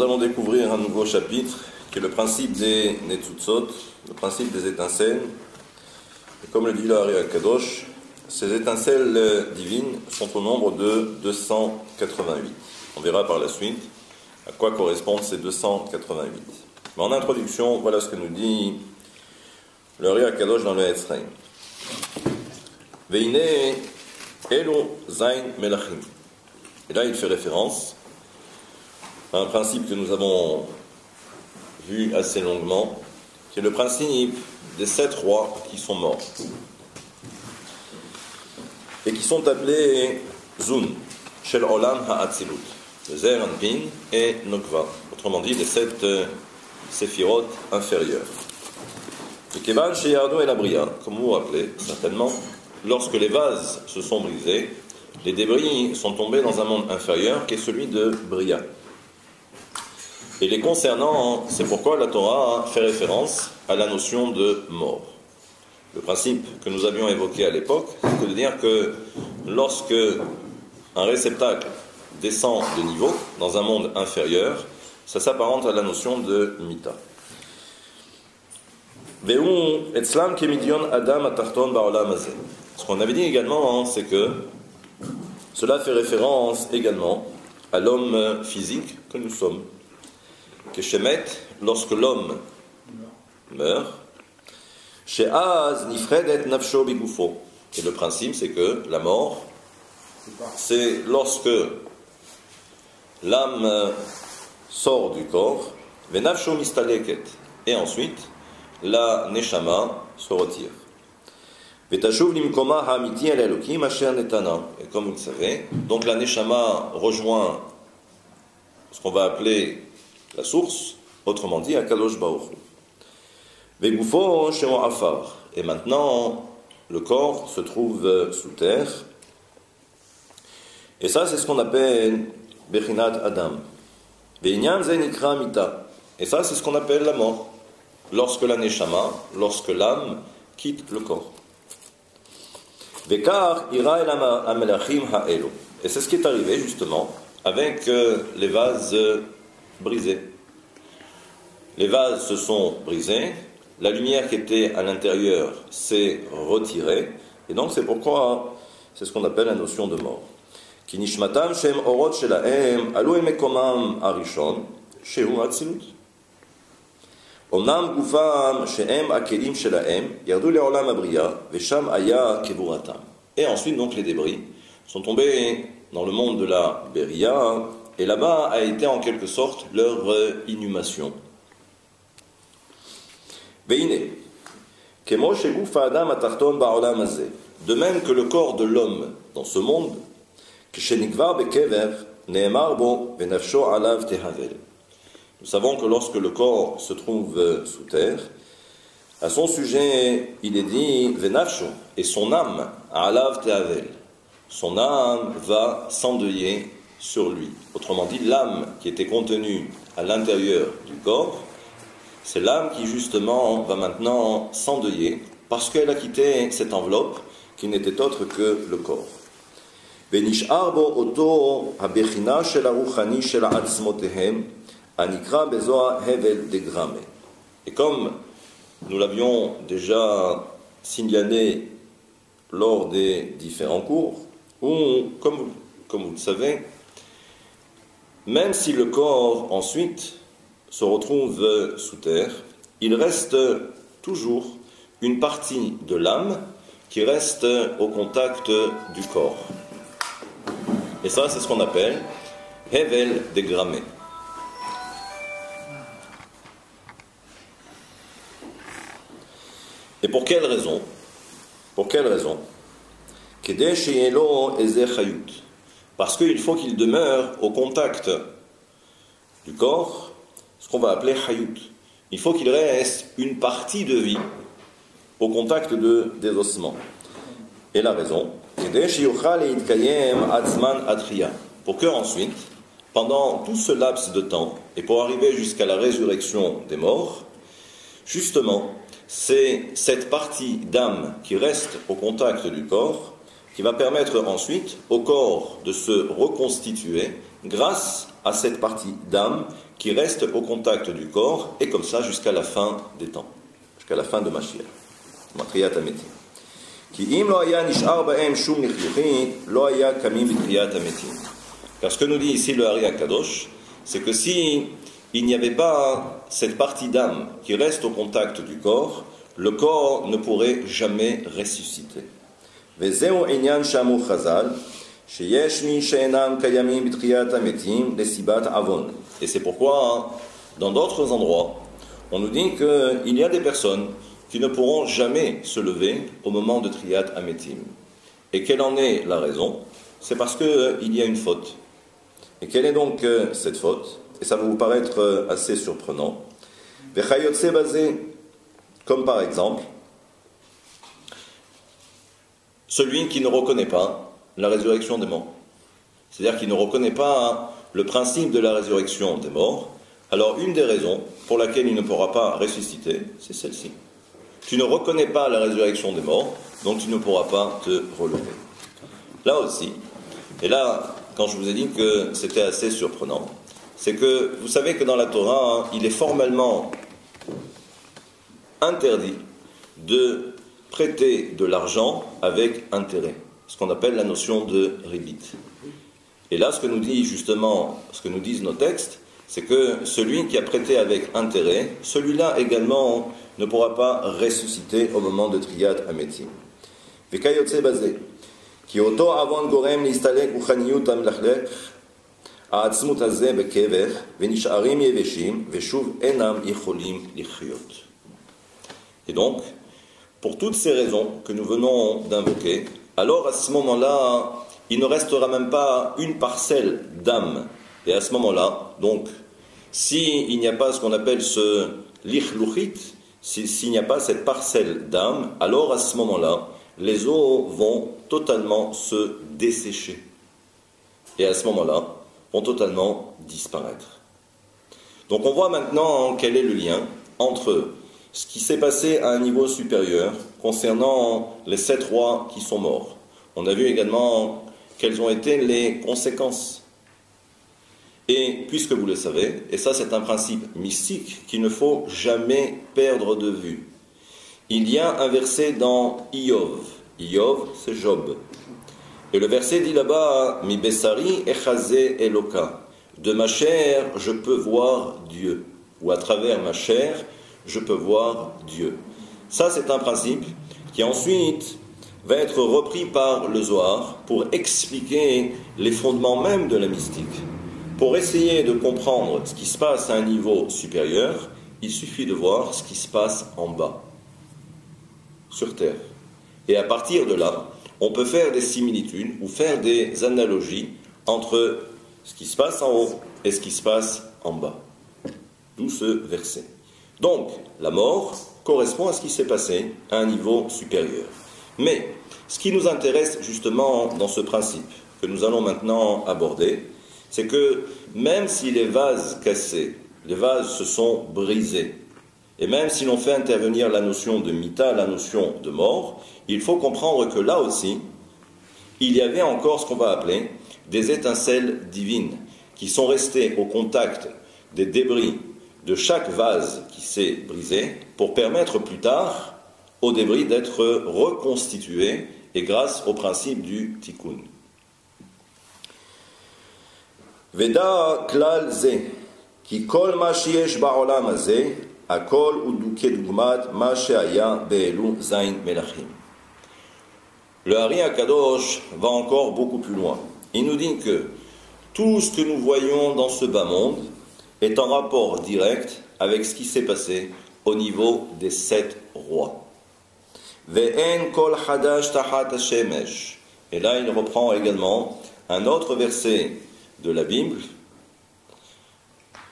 allons découvrir un nouveau chapitre qui est le principe des Netzutzot, le principe des étincelles. Et comme le dit le Hari HaKadosh, ces étincelles divines sont au nombre de 288. On verra par la suite à quoi correspondent ces 288. Mais en introduction, voilà ce que nous dit le Hari HaKadosh dans le Etzraim. Veine Elo Zain Melachim. Et là, il fait référence à un principe que nous avons vu assez longuement, qui est le principe des 7 rois qui sont morts et qui sont appelés Zun, Shel Olam HaAtzilut, le Zer, Anpin et Nokva, autrement dit les 7 séphirotes inférieures. Le Kevan Sheyardo et la Bria, comme vous vous rappelez certainement, lorsque les vases se sont brisés, les débris sont tombés dans un monde inférieur qui est celui de Bria. Et les concernant, c'est pourquoi la Torah fait référence à la notion de mort. Le principe que nous avions évoqué à l'époque, c'est de dire que lorsque un réceptacle descend de niveau dans un monde inférieur, ça s'apparente à la notion de mita. Ce qu'on avait dit également, c'est que cela fait référence également à l'homme physique que nous sommes. Que Shemet, lorsque l'homme meurt, She'az nifredet nafsho bigufo. Et le principe, c'est que la mort, c'est lorsque l'âme sort du corps, venafsho mistaleket, et ensuite la neshama se retire. Vetashuv limkoma ha'amiti el elokim asher netana. Et comme vous le savez, donc la neshama rejoint ce qu'on va appeler la source, autrement dit, Akadosh Baruch Hu. Vegufo shemo afar. Et maintenant, le corps se trouve sous terre. Et ça, c'est ce qu'on appelle Bechinat Adam. Ve'inyan ze nikra mita. Et ça, c'est ce qu'on appelle la mort. Lorsque la neshama, lorsque l'âme quitte le corps. Vekar ira el amelachim ha'elo. Et c'est ce qui est arrivé, justement, avec les vases brisés. Les vases se sont brisés, la lumière qui était à l'intérieur s'est retirée, et donc c'est pourquoi c'est ce qu'on appelle la notion de mort. Ki nishmatam shem orot shelahem alu mekomam arishon shehu atzilut. Omnam gufam shehem akelim shelahem yardu leolam abriya vesham aya kevuratam. Et ensuite donc les débris sont tombés dans le monde de la Beria, et là-bas a été en quelque sorte leur inhumation. Veine, kemo sheguf adam atarton ba'olam hazeh. De même que le corps de l'homme dans ce monde, kshenikvar bekever neemar bo venafsho alav tehavel. Nous savons que lorsque le corps se trouve sous terre, à son sujet, il est dit venafsho, et son âme alav tehavel. Son âme va s'endeuiller sur lui. Autrement dit, l'âme qui était contenue à l'intérieur du corps, c'est l'âme qui justement va maintenant s'endeuiller parce qu'elle a quitté cette enveloppe qui n'était autre que le corps. Et comme nous l'avions déjà signalé lors des différents cours, ou comme vous le savez, même si le corps ensuite se retrouve sous terre, il reste toujours une partie de l'âme qui reste au contact du corps. Et ça, c'est ce qu'on appelle Hevel dégrammé. Et pour quelle raison? Pour quelle raison? Parce qu'il faut qu'il demeure au contact du corps, ce qu'on va appeler hayut. Il faut qu'il reste une partie de vie au contact des ossements. Et la raison, pour que ensuite, pendant tout ce laps de temps, et pour arriver jusqu'à la résurrection des morts, justement, c'est cette partie d'âme qui reste au contact du corps qui va permettre ensuite au corps de se reconstituer grâce à cette partie d'âme qui reste au contact du corps, et comme ça jusqu'à la fin des temps, jusqu'à la fin de Mashiach. Matriat Ametim. Car ce que nous dit ici le Hari HaKadosh, c'est que si il n'y avait pas cette partie d'âme qui reste au contact du corps, le corps ne pourrait jamais ressusciter. Et c'est pourquoi, dans d'autres endroits, on nous dit qu'il y a des personnes qui ne pourront jamais se lever au moment de Triyat Ametim. Et quelle en est la raison? C'est parce qu'il y a une faute. Et quelle est donc cette faute? Et ça va vous paraître assez surprenant. Comme par exemple, celui qui ne reconnaît pas la résurrection des morts. C'est-à-dire qu'il ne reconnaît pas le principe de la résurrection des morts. Alors une des raisons pour laquelle il ne pourra pas ressusciter, c'est celle-ci. Tu ne reconnais pas la résurrection des morts, donc tu ne pourras pas te relever. Là aussi, et là, quand je vous ai dit que c'était assez surprenant, c'est que vous savez que dans la Torah, il est formellement interdit de prêter de l'argent avec intérêt, ce qu'on appelle la notion de ribit. Et là, ce que nous dit justement, ce que nous disent nos textes, c'est que celui qui a prêté avec intérêt, celui-là également ne pourra pas ressusciter au moment de Triyat Ametim. Vekayotse bazé, ki oto avon gorem listalek uchaniyut amlachlek, העצמות הזה בקבר, ונשארים יבשים, ושוב אינם יכולים לחיות. Et donc, pour toutes ces raisons que nous venons d'invoquer, alors à ce moment-là, il ne restera même pas une parcelle d'âme. Et à ce moment-là, donc, s'il n'y a pas ce qu'on appelle ce lichluchit, s'il n'y a pas cette parcelle d'âme, alors à ce moment-là, les eaux vont totalement se dessécher. Et à ce moment-là, vont totalement disparaître. Donc on voit maintenant quel est le lien entre ce qui s'est passé à un niveau supérieur concernant les 7 rois qui sont morts. On a vu également quelles ont été les conséquences. Et puisque vous le savez, et ça c'est un principe mystique qu'il ne faut jamais perdre de vue, il y a un verset dans Iyov. Iyov, c'est Job. Et le verset dit là-bas, Mi Bessari echazé Eloka. De ma chair, je peux voir Dieu. Ou à travers ma chair, je peux voir Dieu. Ça, c'est un principe qui ensuite va être repris par le Zohar pour expliquer les fondements même de la mystique. Pour essayer de comprendre ce qui se passe à un niveau supérieur, il suffit de voir ce qui se passe en bas, sur terre. Et à partir de là, on peut faire des similitudes ou faire des analogies entre ce qui se passe en haut et ce qui se passe en bas. D'où ce verset. Donc, la mort correspond à ce qui s'est passé à un niveau supérieur. Mais, ce qui nous intéresse justement dans ce principe que nous allons maintenant aborder, c'est que même si les vases cassés, les vases se sont brisés, et même si l'on fait intervenir la notion de mita, la notion de mort, il faut comprendre que là aussi, il y avait encore ce qu'on va appeler des étincelles divines qui sont restées au contact des débris de chaque vase qui s'est brisé pour permettre plus tard aux débris d'être reconstitués et grâce au principe du tikkun. Veda klal ze ki kol ma sheyesh ba'olam hazeh akol udu kedugmat ma she'aya be'elu zayin melachim. Le Hari HaKadosh va encore beaucoup plus loin. Il nous dit que tout ce que nous voyons dans ce bas monde est en rapport direct avec ce qui s'est passé au niveau des 7 rois. Ve'en kol hadash tahat hashemesh. Et là, il reprend également un autre verset de la Bible,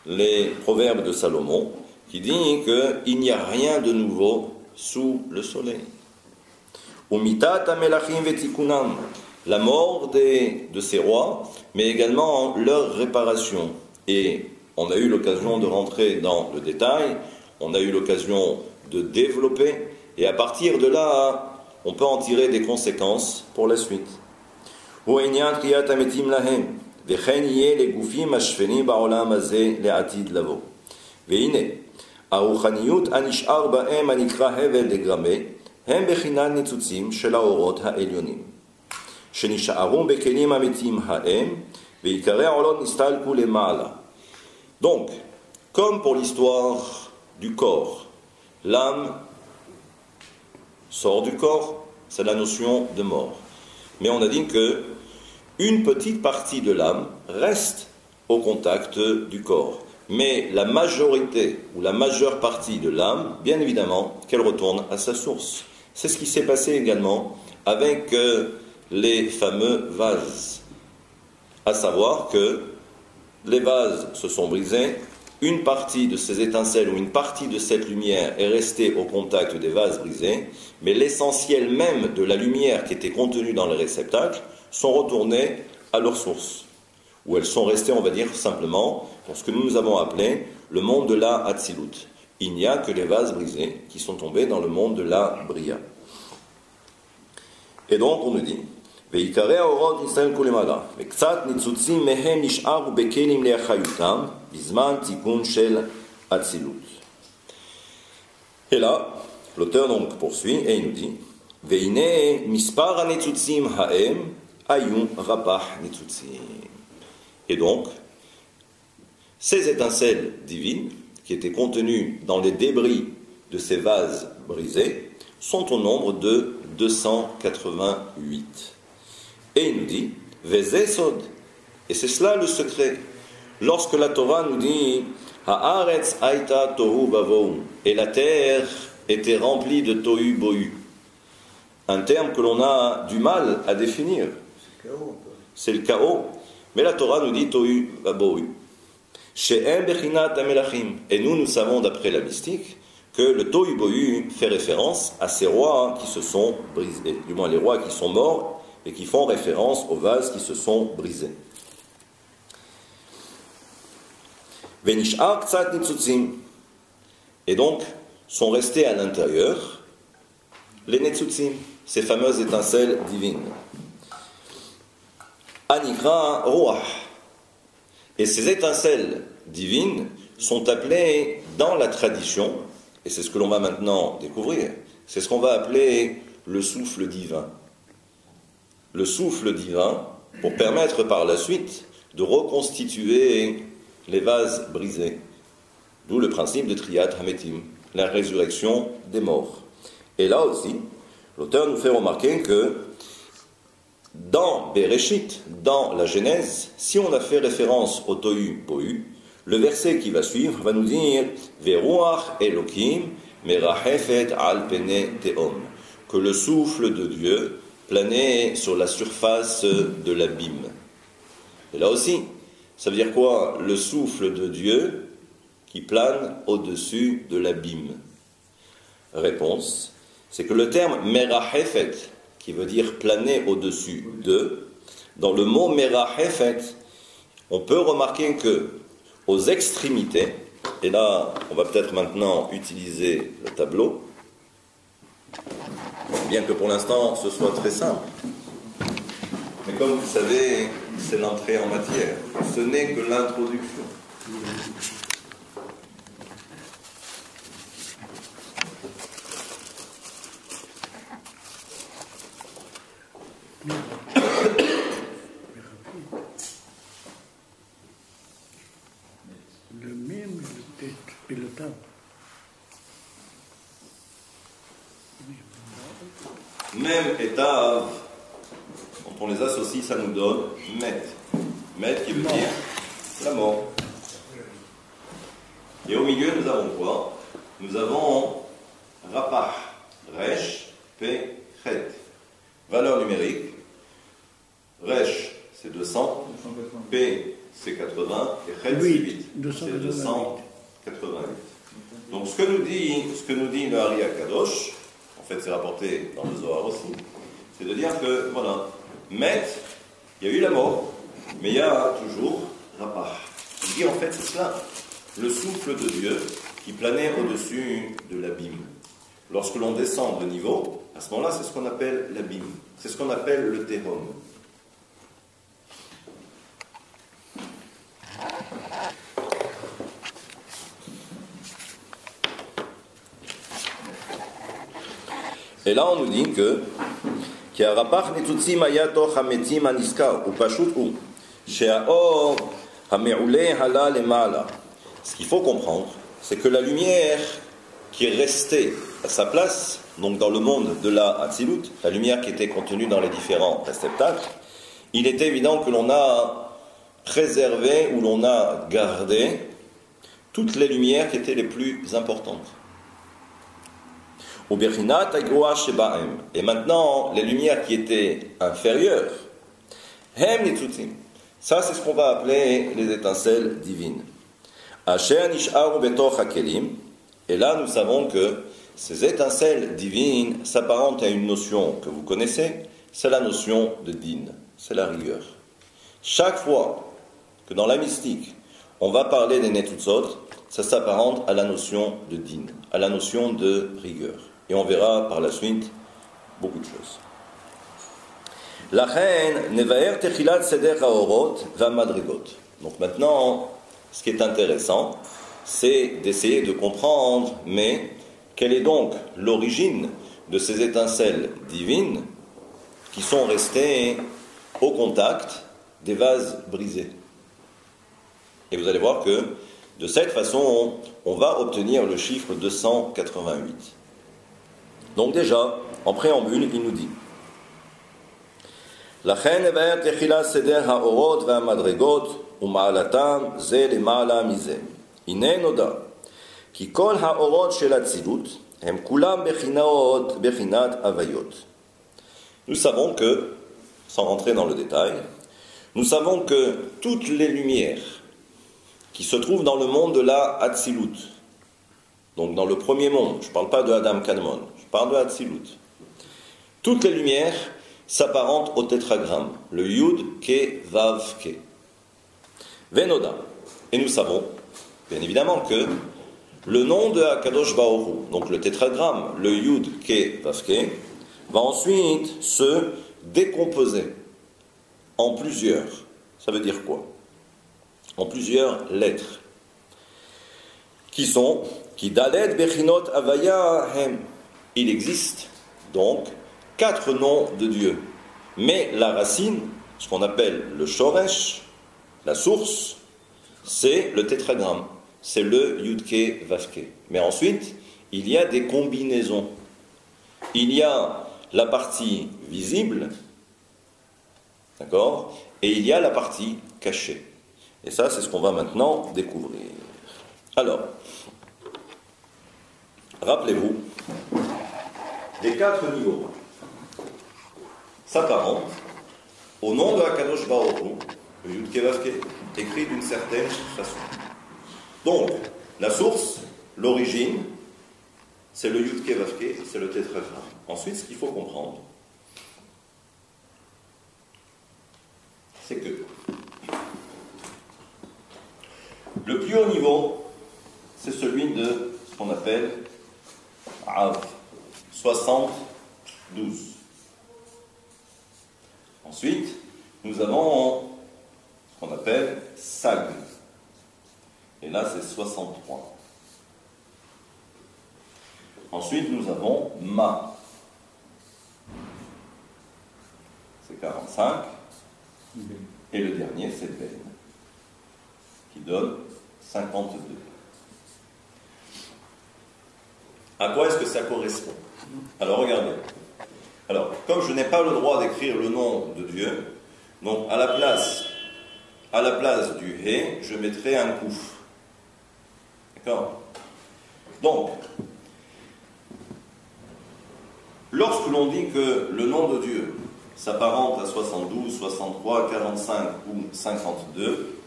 les Proverbes de Salomon, qui dit qu'il n'y a rien de nouveau sous le soleil. La mort de ces rois, mais également leur réparation. Et on a eu l'occasion de rentrer dans le détail, on a eu l'occasion de développer, et à partir de là, on peut en tirer des conséquences pour la suite. וכן יהיה לגופים השפלים בעולם הזה לעתיד לבוא. והנה, הרוחניות הנשאר בהם הנקרא הבל דגרמה, הם בחינת ניצוצים של האורות העליונים, שנשארו בכלים אמיתיים ההם, ועיקרי העולות נסתלקו למעלה. Donc, comme pour l'histoire du corps, l'âme sort du corps, c'est la notion de mort. Mais on a dit que une petite partie de l'âme reste au contact du corps. Mais la majorité ou la majeure partie de l'âme, bien évidemment, qu'elle retourne à sa source. C'est ce qui s'est passé également avec les fameux vases. À savoir que les vases se sont brisés, une partie de ces étincelles ou une partie de cette lumière est restée au contact des vases brisés, mais l'essentiel même de la lumière qui était contenue dans les réceptacles sont retournés à leur source, où elles sont restées, on va dire simplement, dans ce que nous avons appelé le monde de la Hatzilut. Il n'y a que les vases brisés qui sont tombés dans le monde de la Bria. Et donc on nous dit, ועיקרי האורות נסתלקו למעלה, וקצת ניצוצים מהם נשארו בכלים לאחריותם, בזמן תיקון של אצילות. Et là, l'auteur donc poursuit et il nous dit, והנה מספר הניצוצים ההם היו רפ"ח ניצוצים. Et donc, ces étincelles divines, qui étaient contenues dans les débris de ces vases brisés, sont au nombre de 288. Et il nous dit, Vezesod, et c'est cela le secret. Lorsque la Torah nous dit, Haaretz aita tohu bavou, et la terre était remplie de tohu bohu, un terme que l'on a du mal à définir. C'est le chaos. Mais la Torah nous dit tohu bohu. She'em bechinat amelachim. Et nous savons d'après la mystique que le tohu bohu fait référence à ces rois qui se sont brisés, du moins les rois qui sont morts, et qui font référence aux vases qui se sont brisés. Et donc, sont restés à l'intérieur les netzutzim, ces fameuses étincelles divines. Anikra Ruach. Et ces étincelles divines sont appelées dans la tradition, et c'est ce que l'on va maintenant découvrir, c'est ce qu'on va appeler le souffle divin. Le souffle divin, pour permettre par la suite de reconstituer les vases brisés. D'où le principe de Triyat Hametim, la résurrection des morts. Et là aussi, l'auteur nous fait remarquer que dans Bereshit, dans la Genèse, si on a fait référence au Tohu Bohu, le verset qui va suivre va nous dire Veruach Elokim merachefet al pene teom, que le souffle de Dieu planait sur la surface de l'abîme. Et là aussi, ça veut dire quoi? Le souffle de Dieu qui plane au-dessus de l'abîme. Réponse, c'est que le terme merachefet, qui veut dire planer au-dessus de, dans le mot merachefet, on peut remarquer que aux extrémités, et là on va peut-être maintenant utiliser le tableau, bien que pour l'instant ce soit très simple, mais comme vous savez, c'est l'entrée en matière, ce n'est que l'introduction. Le même et le temps. Même état, quand on les associe, ça nous donne Met. Met qui veut dire la mort. Et au milieu, nous avons quoi? Nous avons Rapach, Resh, Pe, Chet. Valeur numérique. Resh, c'est 200. P, c'est 80. Et Chet, c'est 8. C'est 288. Donc ce que nous dit le Hari HaKadosh, en fait c'est rapporté dans le Zohar aussi, c'est de dire que, voilà, Met, il y a eu la mort, mais il y a toujours Rapach. Il dit en fait c'est cela, le souffle de Dieu qui planait au-dessus de l'abîme. Lorsque l'on descend de niveau, à ce moment-là c'est ce qu'on appelle l'abîme, c'est ce qu'on appelle le Tehom. Et là, on nous dit que כי הרפ"ח ניצוצים היה תוך המתים הנזכר, ופשוט הוא, שהאור המעולה עלה למעלה. Ce qu'il faut comprendre, c'est que la lumière qui est restée à sa place, donc dans le monde de la Hatzilut, la lumière qui était contenue dans les différents réceptacles, il est évident que l'on a préservé ou l'on a gardé toutes les lumières qui étaient les plus importantes. Et maintenant, les lumières qui étaient inférieures, ça c'est ce qu'on va appeler les étincelles divines. Et là nous savons que ces étincelles divines s'apparentent à une notion que vous connaissez, c'est la notion de din, c'est la rigueur. Chaque fois que dans la mystique, on va parler des Netzutzot, ça s'apparente à la notion de din, à la notion de rigueur. Et on verra par la suite beaucoup de choses. La reine nevaer techilat seder haorot va madrigot. Donc maintenant, ce qui est intéressant, c'est d'essayer de comprendre, mais quelle est donc l'origine de ces étincelles divines qui sont restées au contact des vases brisés. Et vous allez voir que de cette façon, on va obtenir le chiffre 288. Donc déjà, en préambule, il nous dit לכן נבהר תחילה סדר האורות והמדרגות ומעלתם זה למעלה מזה. הנה נודע כי כל האורות של אצילות הם כולם בחינת הוויות. Nous savons que, sans rentrer dans le détail, nous savons que toutes les lumières qui se trouvent dans le monde de la Hatzilut, donc dans le premier monde, je ne parle pas de Adam Kadmon, je parle de Hatzilut, toutes les lumières s'apparentent au tétragramme, le Yud, Ke, Vav, Ke. Venoda. Et nous savons, bien évidemment, que le nom de Akadosh Baruch Hu, donc le tétragramme, le Yud, Ke, Vav, Ke, va ensuite se décomposer en plusieurs. Ça veut dire quoi? En plusieurs lettres. Qui sont Daled Bechinot Avaya Hem. Il existe donc 4 noms de Dieu. Mais la racine, ce qu'on appelle le Shoresh, la source, c'est le tétragramme. C'est le Yudke Vavke. Mais ensuite, il y a des combinaisons. Il y a la partie visible, d'accord, et il y a la partie cachée. Et ça, c'est ce qu'on va maintenant découvrir. Alors, rappelez-vous, les 4 niveaux s'apparentent au nom de Akadosh Baruch Hu, le Yud Ke Vav Ke, écrit d'une certaine façon. Donc, la source, l'origine, c'est le Yud Ke Vav Ke, c'est le tétragramme. Ensuite, ce qu'il faut comprendre, c'est que le plus haut niveau, c'est celui de ce qu'on appelle Av, 72. Ensuite, nous avons ce qu'on appelle Sag. Et là, c'est 63. Ensuite, nous avons Ma. C'est 45. Et le dernier, c'est Ben, qui donne 52. À quoi est-ce que ça correspond? Alors, regardez. Alors, comme je n'ai pas le droit d'écrire le nom de Dieu, donc à la place du He, je mettrai un Kouf. D'accord? Donc, lorsque l'on dit que le nom de Dieu s'apparente à 72, 63, 45 ou 52,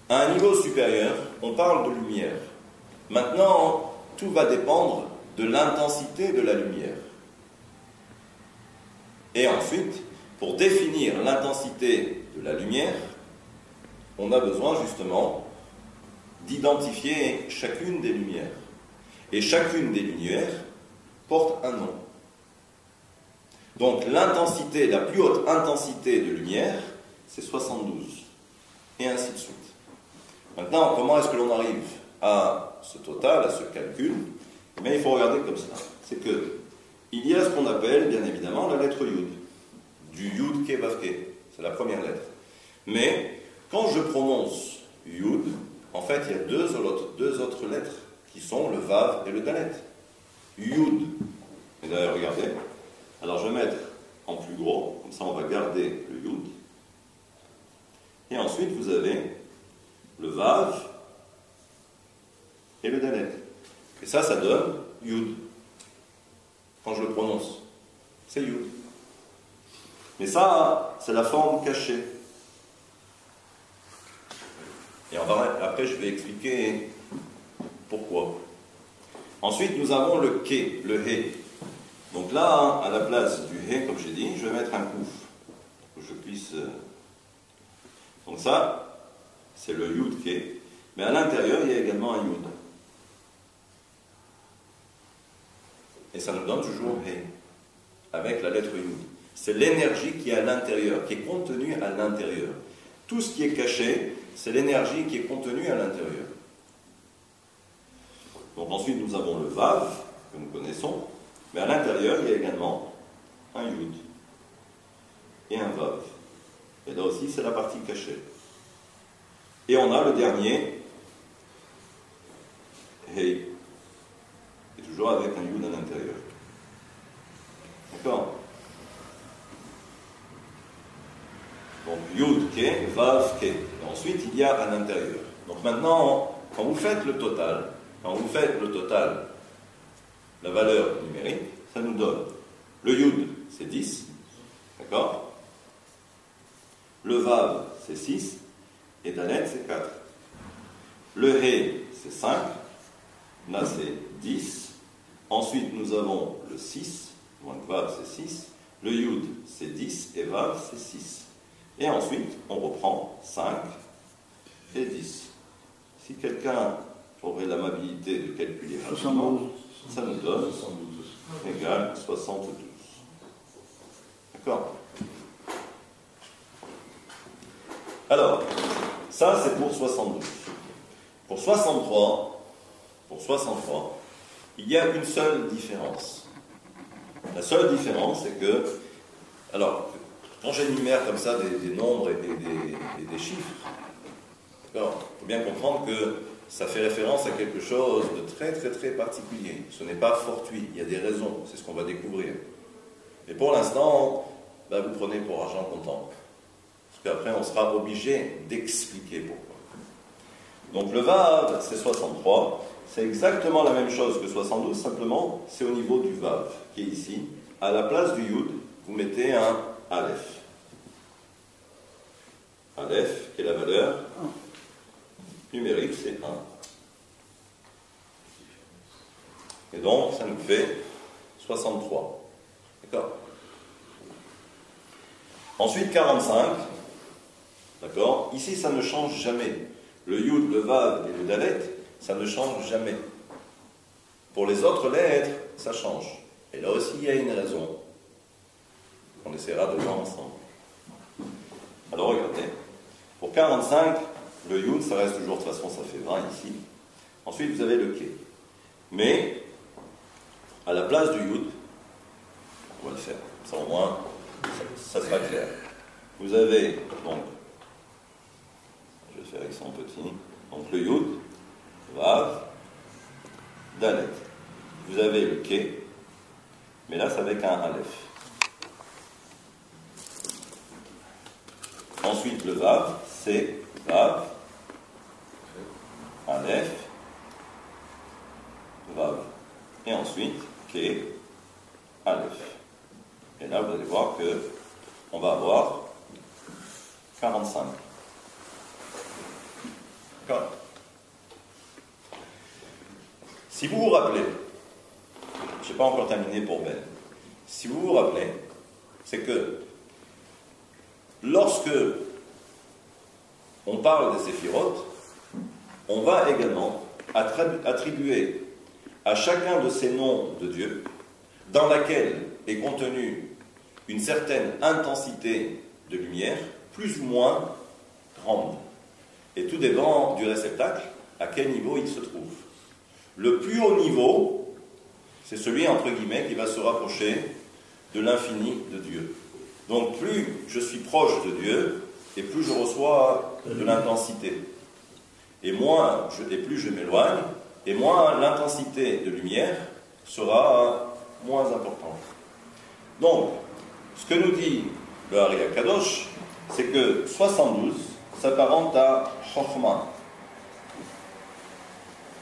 à un niveau supérieur, on parle de lumière. Maintenant, tout va dépendre de l'intensité de la lumière. Et ensuite, pour définir l'intensité de la lumière, on a besoin justement d'identifier chacune des lumières. Et chacune des lumières porte un nom. Donc l'intensité, la plus haute intensité de lumière, c'est 72. Et ainsi de suite. Maintenant, comment est-ce que l'on arrive à ce total, à ce calcul? Mais il faut regarder comme ça. C'est que il y a ce qu'on appelle, bien évidemment, la lettre Yud. Du Yud Ke Vav Ke. C'est la première lettre. Mais, quand je prononce Yud, en fait, il y a deux autres lettres qui sont le Vav et le Dalet. Yud. Et d'ailleurs, regardez. Alors, je vais mettre en plus gros, comme ça on va garder le Yud. Et ensuite, vous avez le Vav et le Dalet. Et ça donne Yud. Quand je le prononce, c'est Yud. Mais ça, c'est la forme cachée. Et après, je vais expliquer pourquoi. Ensuite, nous avons le Ke, le He. Donc là, à la place du He, comme j'ai dit, je vais mettre un Kouf. Pour que je puisse... Donc ça, c'est le Yud Ke. Mais à l'intérieur, il y a également un Yud. Et ça nous donne toujours He, avec la lettre Yud. C'est l'énergie qui est à l'intérieur, qui est contenue à l'intérieur. Tout ce qui est caché, c'est l'énergie qui est contenue à l'intérieur. Donc ensuite, nous avons le Vav, que nous connaissons, mais à l'intérieur, il y a également un Yud et un Vav. Et là aussi, c'est la partie cachée. Et on a le dernier, Hei, et toujours avec un Yud à l'intérieur. D'accord? Donc Yud, Ke, Vav, Ke. Et ensuite, il y a à l'intérieur. Donc maintenant, quand vous faites le total, la valeur numérique, ça nous donne le Yud, c'est 10, d'accord? Le Vav, c'est 6, et Dalet, c'est 4. Le He, c'est 5, là c'est 10. Ensuite, nous avons le 6, donc Vav, c'est 6. Le Yud, c'est 10, et Vav, c'est 6. Et ensuite, on reprend 5 et 10. Si quelqu'un aurait l'amabilité de calculer rapidement, ça nous donne égal 72. D'accord? Alors, ça c'est pour 72. Pour 63, il y a une seule différence. La seule différence, c'est que, alors, quand j'énumère comme ça des nombres et des chiffres, il faut bien comprendre que ça fait référence à quelque chose de très très très particulier. Ce n'est pas fortuit, il y a des raisons, c'est ce qu'on va découvrir. Et pour l'instant, vous prenez pour argent comptant. Parce qu'après, on sera obligé d'expliquer pourquoi. Donc le Vav, c'est 63. C'est exactement la même chose que 72, simplement, c'est au niveau du Vav, qui est ici. À la place du Yud, vous mettez un Aleph. Aleph, qui est la valeur numérique, c'est 1. Et donc, ça nous fait 63. D'accord? Ensuite, 45. D'accord? Ici, ça ne change jamais. Le Yud, le Vav et le Dalet, ça ne change jamais. Pour les autres lettres, ça change. Et là aussi, il y a une raison. On essaiera de voir ensemble. Alors, regardez. Pour 45, le Yud, ça reste toujours, de toute façon, ça fait 20 ici. Ensuite, vous avez le Ke. Mais, à la place du Yud, on va le faire. Ça, au moins, ça sera clair. Vous avez, donc, je vais faire ici en petit. Donc, le Yud, Vav, Dalet. Vous avez le Ke, mais là, c'est avec un Aleph. Ensuite, le Vav, c'est Vav, Aleph, Vav. Et ensuite, Ke, Aleph. Et là, vous allez voir que on va avoir 45. D'accord? Si vous vous rappelez, je n'ai pas encore terminé pour Ben, si vous vous rappelez, c'est que lorsque on parle des séphirotes, on va également attribuer à chacun de ces noms de Dieu, dans laquelle est contenue une certaine intensité de lumière, plus ou moins grande. Et tout dépend du réceptacle, à quel niveau il se trouve. Le plus haut niveau, C'est celui, entre guillemets, qui va se rapprocher de l'infini de Dieu. Donc plus je suis proche de Dieu, et plus je reçois de l'intensité. Et plus je m'éloigne, et moins l'intensité de lumière sera moins importante. Donc, ce que nous dit le Hari HaKadosh, c'est que 72 s'apparente à Chokhmah.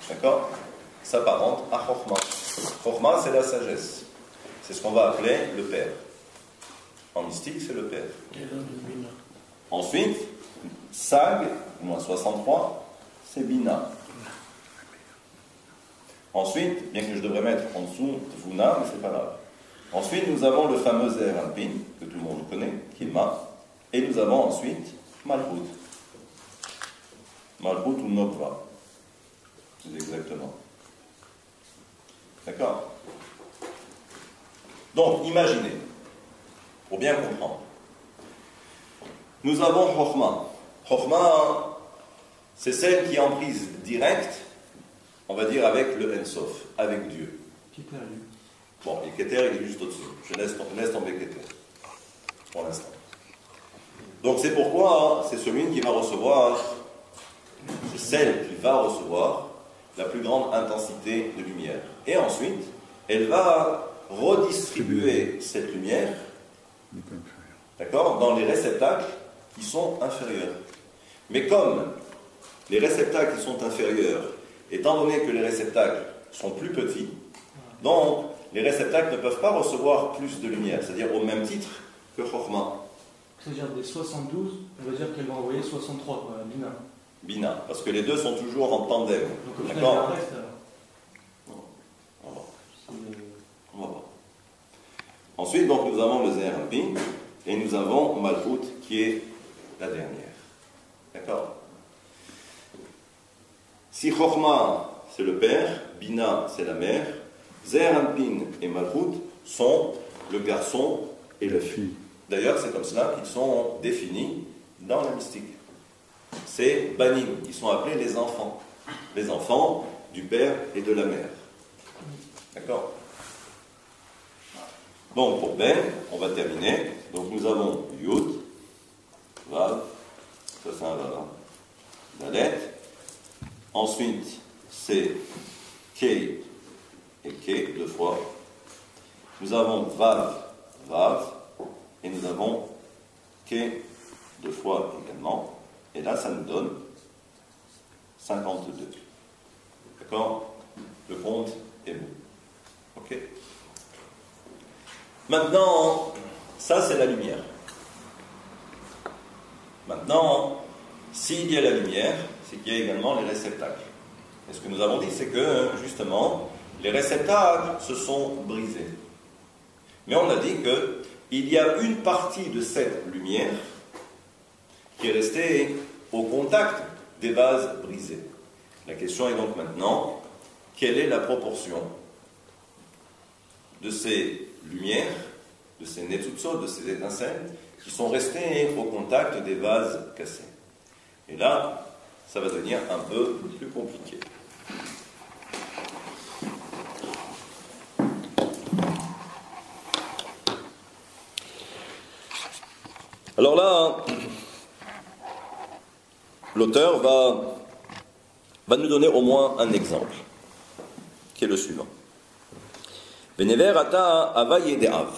D'accord? S'apparente à Chokhmah. Chokhmah, c'est la sagesse. C'est ce qu'on va appeler le Père. En mystique, c'est le Père. Ensuite, Sag, moins 63, c'est Bina. Ensuite, bien que je devrais mettre en dessous Tvuna, mais c'est pas grave. Ensuite, nous avons le fameux Zeher Anpin, que tout le monde connaît, qui est Ma. Et nous avons ensuite Malchut. Malchut ou Nokva. C'est exactement. D'accord? Donc, imaginez, pour bien comprendre. Nous avons Chokhmah. Chokhmah, c'est celle qui est en prise directe, on va dire avec le Ensof, avec Dieu. Bon, et Keter, il est juste au-dessus. Je laisse tomber Keter, pour l'instant. Donc c'est pourquoi c'est celui qui va recevoir, c'est celle qui va recevoir la plus grande intensité de lumière. Et ensuite, elle va redistribuer cette lumière, d'accord, dans les réceptacles qui sont inférieurs. Mais comme les réceptacles qui sont inférieurs, étant donné que les réceptacles sont plus petits, donc les réceptacles ne peuvent pas recevoir plus de lumière, c'est-à-dire au même titre que Chokhmah. C'est-à-dire des 72, on va dire qu'elle va envoyer 63, quoi, Bina. Bina, parce que les deux sont toujours en tandem. Donc au final, d'accord? il reste alors. On va voir. On va voir. Ensuite, donc, nous avons le Zeher Anpin et nous avons Malchut qui est la dernière. D'accord? Si Chokhmah, c'est le père, Bina, c'est la mère, Zeher Anpin et Malchut sont le garçon et la fille. D'ailleurs, c'est comme cela qu'ils sont définis dans la mystique. C'est Banim, ils sont appelés les enfants du père et de la mère. D'accord? Donc pour Ben, on va terminer. Donc nous avons Yud, Vav, ça c'est un Vav, Dalet. Ensuite, c'est Kei et Kei, deux fois. Nous avons Vav, Vav, et nous avons Kei, deux fois également. Et là, ça nous donne 52. D'accord? Le compte est bon. Ok? Maintenant, ça c'est la lumière. Maintenant, s'il y a la lumière, c'est qu'il y a également les réceptacles. Et ce que nous avons dit, c'est que, justement, les réceptacles se sont brisés. Mais on a dit qu'il y a une partie de cette lumière qui est restée au contact des vases brisés. La question est donc maintenant, quelle est la proportion de ces lumières, de ces netsutzot, de ces étincelles, qui sont restées au contact des vases cassés? Et là, ça va devenir un peu plus compliqué. Alors là, l'auteur va nous donner au moins un exemple, qui est le suivant. Venever ata avaye de'av,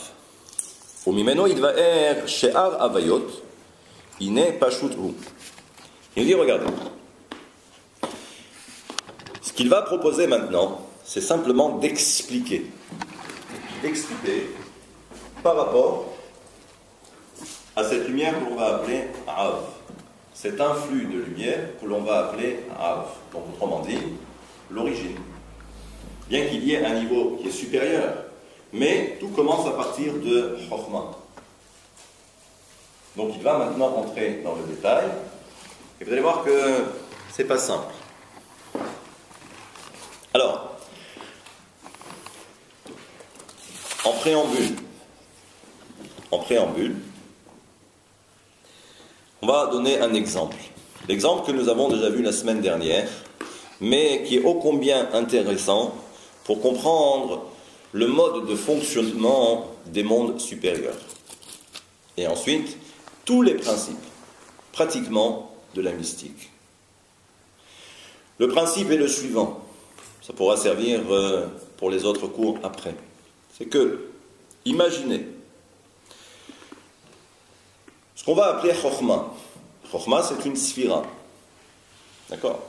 umimeno idvaer she'ar avayot, ine pashut hu. Il dit, regardez, ce qu'il va proposer maintenant, c'est simplement d'expliquer par rapport à cette lumière que l'on va appeler Av. Cet influx de lumière que l'on va appeler Av. Donc, autrement dit, l'origine. Bien qu'il y ait un niveau qui est supérieur, mais tout commence à partir de Chokhmah. Donc, il va maintenant rentrer dans le détail, et vous allez voir que c'est pas simple. Alors, en préambule, on va donner un exemple. L'exemple que nous avons déjà vu la semaine dernière, mais qui est ô combien intéressant pour comprendre le mode de fonctionnement des mondes supérieurs. Et ensuite, tous les principes, pratiquement, de la mystique. Le principe est le suivant. Ça pourra servir pour les autres cours après. C'est que, imaginez, ce qu'on va appeler Chokhmah. Chokhmah, c'est une sphira. D'accord?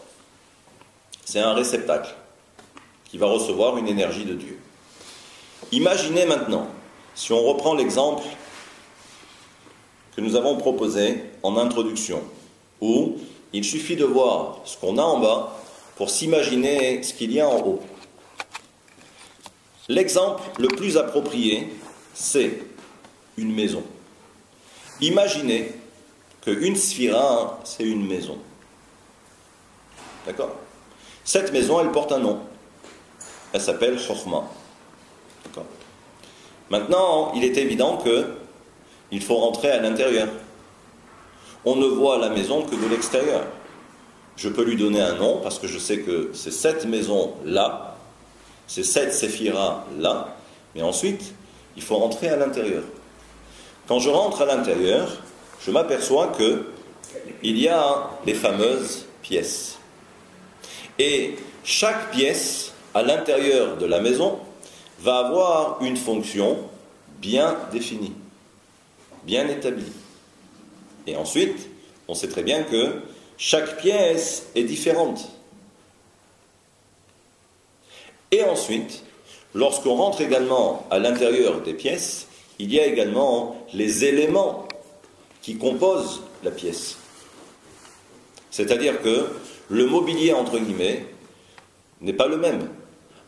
C'est un réceptacle qui va recevoir une énergie de Dieu. Imaginez maintenant, si on reprend l'exemple que nous avons proposé en introduction, où il suffit de voir ce qu'on a en bas pour s'imaginer ce qu'il y a en haut. L'exemple le plus approprié, c'est une maison. Imaginez qu'une sphira, c'est une maison. D'accord? Cette maison, elle porte un nom. Elle s'appelle Chokhmah. D'accord? Maintenant, il est évident qu'il faut rentrer à l'intérieur. On ne voit la maison que de l'extérieur. Je peux lui donner un nom parce que je sais que c'est cette maison-là, c'est cette séphira-là, mais ensuite, il faut rentrer à l'intérieur. Quand je rentre à l'intérieur, je m'aperçois qu'il y a les fameuses pièces. Et chaque pièce, à l'intérieur de la maison, va avoir une fonction bien définie, bien établie. Et ensuite, on sait très bien que chaque pièce est différente. Et ensuite, lorsqu'on rentre également à l'intérieur des pièces, il y a également les éléments qui composent la pièce. C'est-à-dire que le mobilier, entre guillemets, n'est pas le même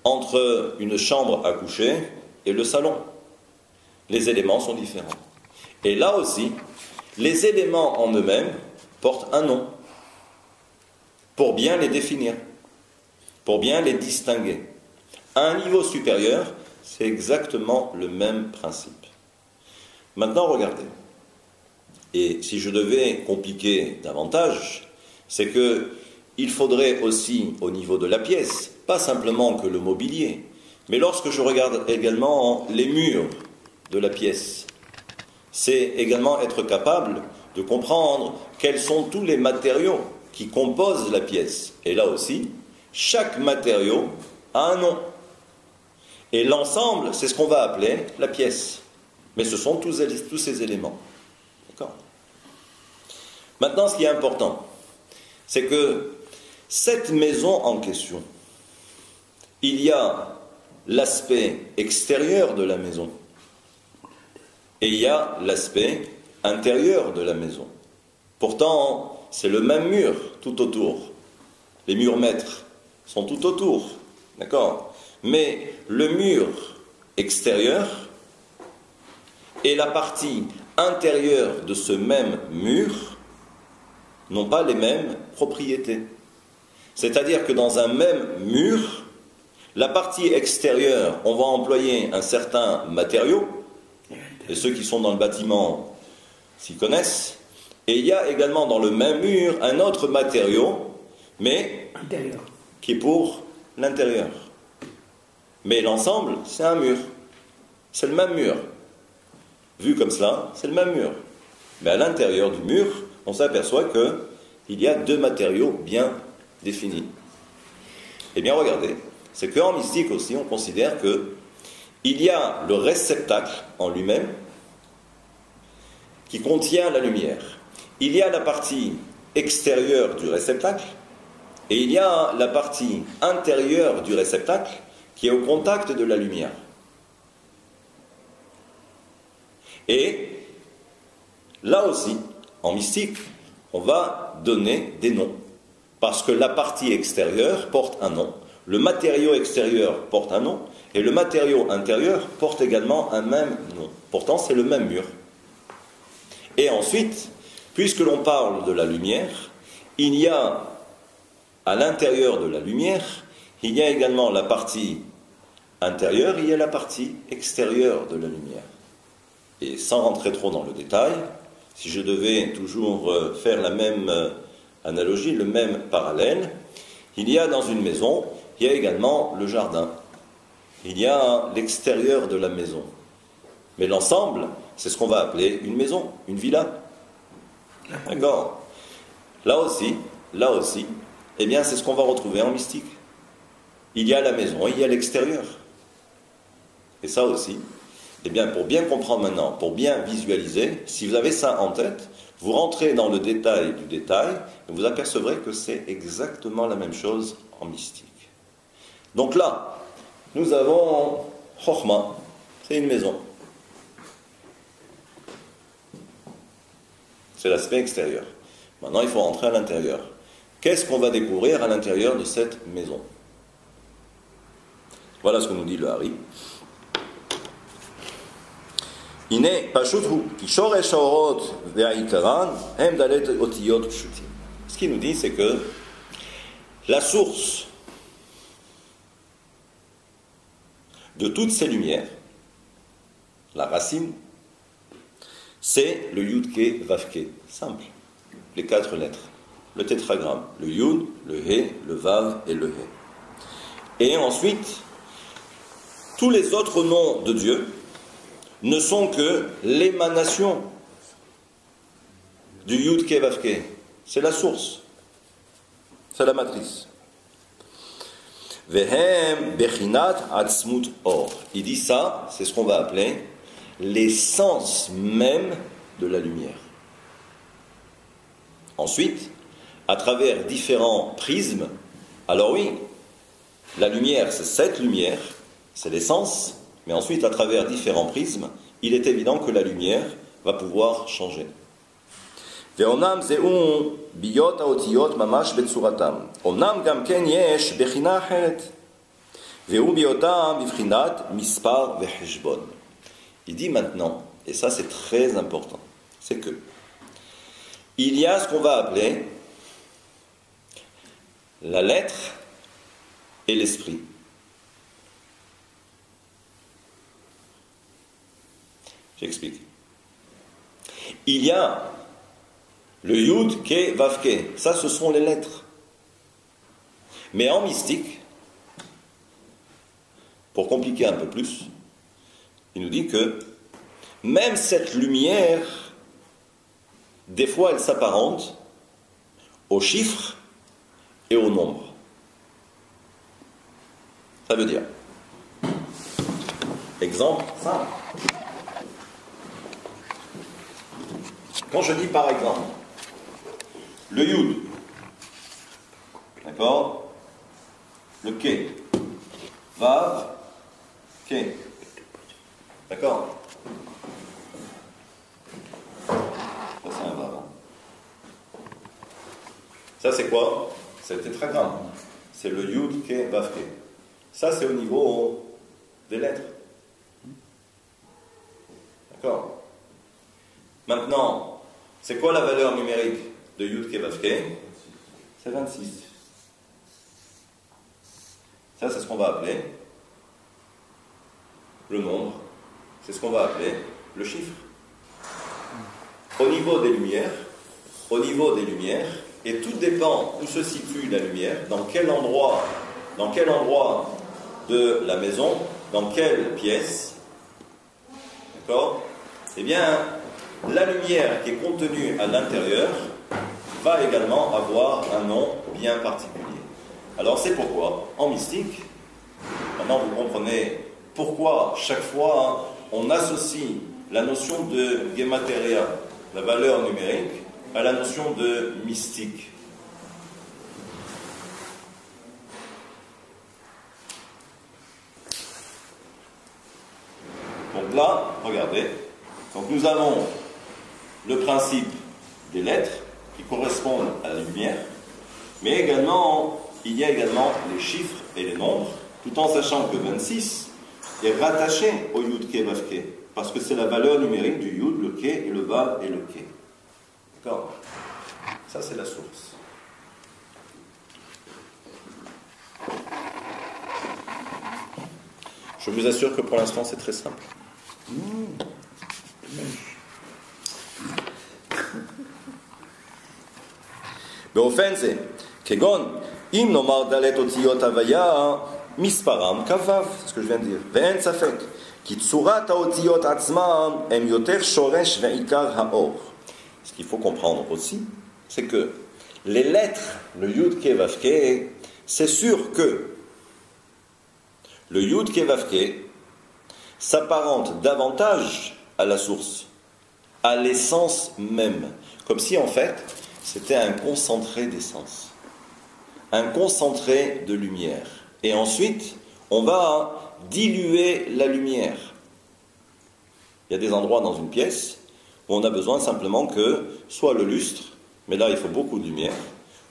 entre une chambre à coucher et le salon. Les éléments sont différents. Et là aussi, les éléments en eux-mêmes portent un nom pour bien les définir, pour bien les distinguer. À un niveau supérieur, c'est exactement le même principe. Maintenant, regardez. Et si je devais compliquer davantage, c'est que il faudrait aussi, au niveau de la pièce, pas simplement que le mobilier, mais lorsque je regarde également les murs de la pièce, c'est également être capable de comprendre quels sont tous les matériaux qui composent la pièce. Et là aussi, chaque matériau a un nom. Et l'ensemble, c'est ce qu'on va appeler la pièce. Mais ce sont tous ces éléments. D'accord ? Maintenant, ce qui est important, c'est que cette maison en question, il y a l'aspect extérieur de la maison et il y a l'aspect intérieur de la maison. Pourtant, c'est le même mur tout autour. Les murs maîtres sont tout autour, d'accord ? Mais le mur extérieur et la partie intérieure de ce même mur n'ont pas les mêmes propriétés. C'est-à-dire que dans un même mur, la partie extérieure, on va employer un certain matériau, et ceux qui sont dans le bâtiment s'y connaissent, et il y a également dans le même mur un autre matériau, mais intérieur, qui est pour l'intérieur. Mais l'ensemble, c'est un mur. C'est le même mur. Vu comme cela, c'est le même mur. Mais à l'intérieur du mur, on s'aperçoit qu'il y a deux matériaux bien définis. Eh bien, regardez, c'est qu'en mystique aussi, on considère qu'il y a le réceptacle en lui-même qui contient la lumière. Il y a la partie extérieure du réceptacle et il y a la partie intérieure du réceptacle qui est au contact de la lumière. Et là aussi, en mystique, on va donner des noms. Parce que la partie extérieure porte un nom, le matériau extérieur porte un nom, et le matériau intérieur porte également un même nom. Pourtant, c'est le même mur. Et ensuite, puisque l'on parle de la lumière, il y a, à l'intérieur de la lumière, il y a également la partie intérieure, il y a la partie extérieure de la lumière. Et sans rentrer trop dans le détail, si je devais toujours faire la même analogie, le même parallèle, il y a dans une maison, il y a également le jardin. il y a l'extérieur de la maison. Mais l'ensemble, c'est ce qu'on va appeler une maison, une villa. D'accord? Là aussi, eh bien, c'est ce qu'on va retrouver en mystique. Il y a la maison, il y a l'extérieur. Et ça aussi, eh bien, pour bien comprendre maintenant, pour bien visualiser, si vous avez ça en tête, vous rentrez dans le détail du détail, et vous apercevrez que c'est exactement la même chose en mystique. Donc là, nous avons Chokhmah, c'est une maison. C'est l'aspect extérieur. Maintenant, il faut rentrer à l'intérieur. Qu'est-ce qu'on va découvrir à l'intérieur de cette maison? Voilà ce que nous dit le Hari. Ce qu'il nous dit, c'est que la source de toutes ces lumières, la racine, c'est le Yud-Ke Vav-Ke, simple, les 4 lettres, le tétragramme, le Yud, le He, le Vav et le He. Et ensuite, tous les autres noms de Dieu ne sont que l'émanation du Yud-Ke Vav-Ke. C'est la source, c'est la matrice. Vehem bechinat atzmut or. Il dit ça, c'est ce qu'on va appeler l'essence même de la lumière. Ensuite, à travers différents prismes, alors oui, la lumière, c'est cette lumière, c'est l'essence, mais ensuite, à travers différents prismes, il est évident que la lumière va pouvoir changer. ואומנם זהו ביות האותיות ממש בצורתם. אומנם גם כן יש בחינה אחרת. והוא ביותם בבחינת מספר וחשבון. Il dit maintenant, et ça c'est très important, c'est que il y a ce qu'on va appeler la lettre et l'esprit. J'explique. Il y a le Yud, Ke, Vav, Ke. Ça, ce sont les lettres. Mais en mystique, pour compliquer un peu plus, il nous dit que même cette lumière, des fois, elle s'apparente aux chiffres et aux nombres. Ça veut dire, exemple simple. Quand je dis par exemple, le Yud, d'accord, le Ke, Vav, Ke, d'accord, ça c'est un Vav. Ça c'est quoi? C'est le tétragramme. C'est le Yud, Ke, Vav, Ke. Ça c'est au niveau des lettres. D'accord. Maintenant, c'est quoi la valeur numérique de Yud, Ke, Vav, Ke? C'est 26. Ça, c'est ce qu'on va appeler le nombre. C'est ce qu'on va appeler le chiffre. Au niveau des lumières, et tout dépend où se situe la lumière, dans quel endroit de la maison, dans quelle pièce, d'accord? Eh bien, la lumière qui est contenue à l'intérieur va également avoir un nom bien particulier. Alors c'est pourquoi, en mystique, maintenant vous comprenez pourquoi chaque fois on associe la notion de Gemateria, la valeur numérique, à la notion de mystique. Donc là, regardez, donc nous avons le principe des lettres qui correspondent à la lumière, mais également, il y a également les chiffres et les nombres, tout en sachant que 26 est rattaché au Yud, Ke, Vav, Ke, parce que c'est la valeur numérique du Yud, le Ke, et le Vav et le Ke. D'accord? Ça, c'est la source. Je vous assure que pour l'instant, c'est très simple. באופן זה, כגון אם נאמר דלת אותיות הוויה, Misparam kavav, c'est ce que je viens de dire. Ve'en safek, ki tsurat haotiyot atzmam em yoter shoresh ve'ikar haor. Ce qu'il faut comprendre aussi, c'est que les lettres, le Yud Ke Vav Ke, c'est sûr que le Yud Ke Vav Ke s'apparente davantage à la source, à l'essence même. Comme si en fait, c'était un concentré d'essence, un concentré de lumière. Et ensuite, on va diluer la lumière. Il y a des endroits dans une pièce où on a besoin simplement que soit le lustre, mais là il faut beaucoup de lumière,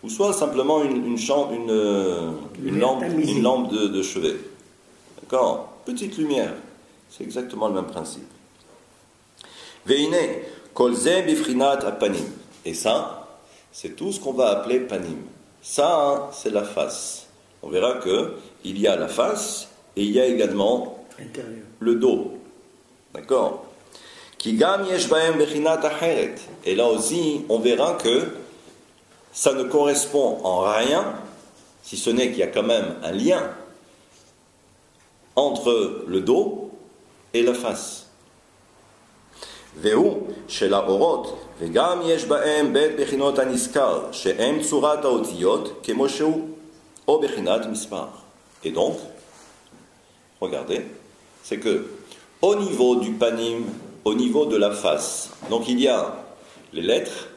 ou soit simplement une lampe de chevet. D'accord ? Petite lumière. C'est exactement le même principe. Veine, kolze bifrinat apanim. Et ça, c'est tout ce qu'on va appeler panim. Ça, c'est la face. On verra que il y a la face et il y a également le dos. D'accord ? Kigam yesh bahem bifrinat acheret. Et là aussi, on verra que ça ne correspond en rien, si ce n'est qu'il y a quand même un lien entre le dos et la face. Vehu shel haorot vegam yesh bahem bet bechinot aniskar shehem tsurat haotiyot kemo shehu o bechinat mispar. Et donc, regardez, c'est que au niveau du panim, au niveau de la face, donc il y a les lettres,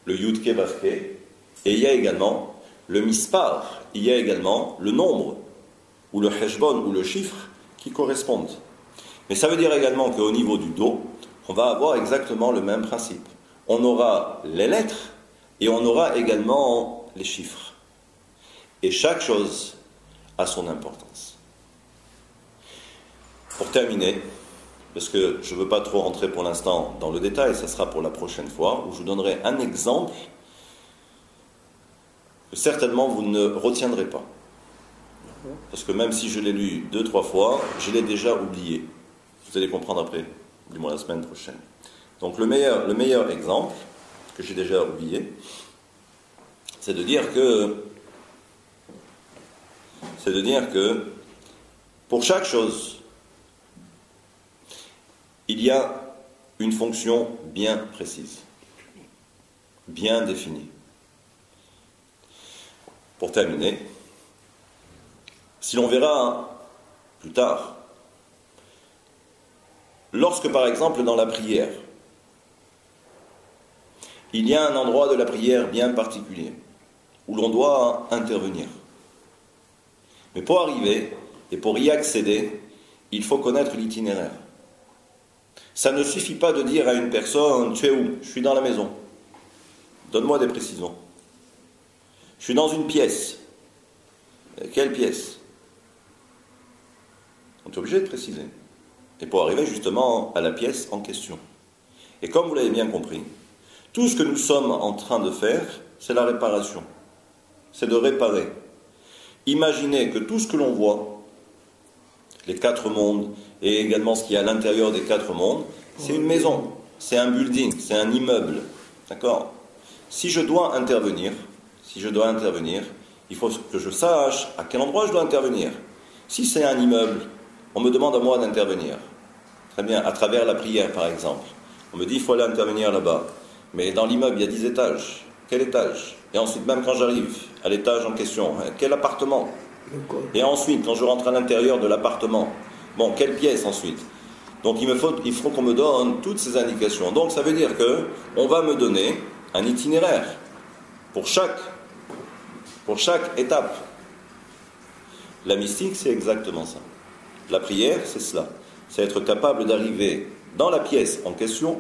le Yud Ke Vav Ke, et il y a également le mispar, il y a également le nombre, ou le heshbon, ou le chiffre, qui correspondent. Mais ça veut dire également qu'au niveau du dos, on va avoir exactement le même principe. On aura les lettres et on aura également les chiffres. Et chaque chose a son importance. Pour terminer, parce que je ne veux pas trop rentrer pour l'instant dans le détail, ça sera pour la prochaine fois, où je vous donnerai un exemple que certainement vous ne retiendrez pas. Parce que même si je l'ai lu 2-3 fois, je l'ai déjà oublié. Vous allez comprendre après, du moins la semaine prochaine. Donc le meilleur exemple, que j'ai déjà oublié, c'est de dire que pour chaque chose, il y a une fonction bien précise, bien définie. Pour terminer, si l'on verra plus tard, lorsque par exemple dans la prière, il y a un endroit de la prière bien particulier, où l'on doit intervenir. Mais pour arriver et pour y accéder, il faut connaître l'itinéraire. Ça ne suffit pas de dire à une personne, tu es où ? Je suis dans la maison. Donne-moi des précisions. Je suis dans une pièce. Quelle pièce ? On est obligé de préciser. Et pour arriver justement à la pièce en question. Et comme vous l'avez bien compris, tout ce que nous sommes en train de faire, c'est la réparation. C'est de réparer. Imaginez que tout ce que l'on voit, les 4 mondes, et également ce qui est à l'intérieur des 4 mondes, c'est une maison, c'est un building, c'est un immeuble. D'accord ? Si je dois intervenir, il faut que je sache à quel endroit je dois intervenir. Si c'est un immeuble, on me demande à moi d'intervenir. Très bien, à travers la prière par exemple. On me dit il faut aller intervenir là-bas. Mais dans l'immeuble, il y a 10 étages. Quel étage ? Et ensuite, même quand j'arrive à l'étage en question, quel appartement ? Et ensuite, quand je rentre à l'intérieur de l'appartement, bon, quelle pièce ensuite ? Donc il faut qu'on me donne toutes ces indications. Donc ça veut dire qu'on va me donner un itinéraire pour chaque étape. La mystique, c'est exactement ça. La prière, c'est cela. C'est être capable d'arriver dans la pièce en question,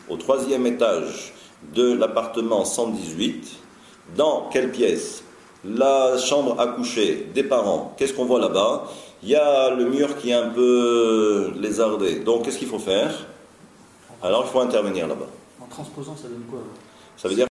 au 3e étage de l'appartement 118. Dans quelle pièce ? La chambre à coucher des parents. Qu'est-ce qu'on voit là-bas ? Il y a le mur qui est un peu lézardé. Donc, qu'est-ce qu'il faut faire ? Alors, il faut intervenir là-bas. En transposant, ça donne quoi ? Ça veut dire